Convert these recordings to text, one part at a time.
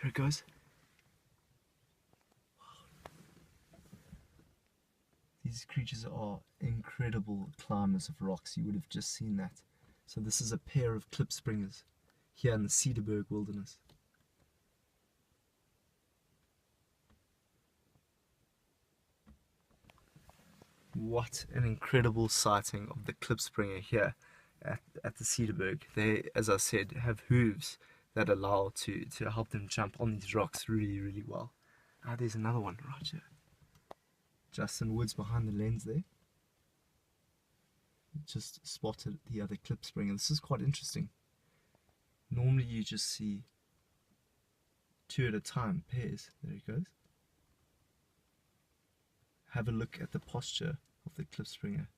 There it goes. These creatures are incredible climbers of rocks. You would have just seen that. So this is a pair of Klipspringers here in the Cederberg wilderness. What an incredible sighting of the Klipspringer here at the Cederberg. They, as I said, have hooves that allow to help them jump on these rocks really, really well. Ah, there's another one right here. Justin Woods behind the lens there. Just spotted the other Klipspringer. This is quite interesting. Normally you just see two at a time, pairs. There he goes. Have a look at the posture of the Klipspringer.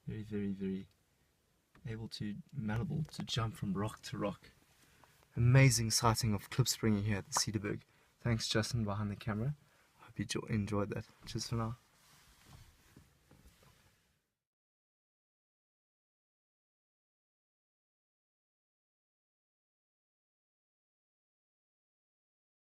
Very, very, very malleable to jump from rock to rock. Amazing sighting of Klipspringer here at the Cederberg. Thanks Justin behind the camera. I hope you enjoyed that. Cheers for now.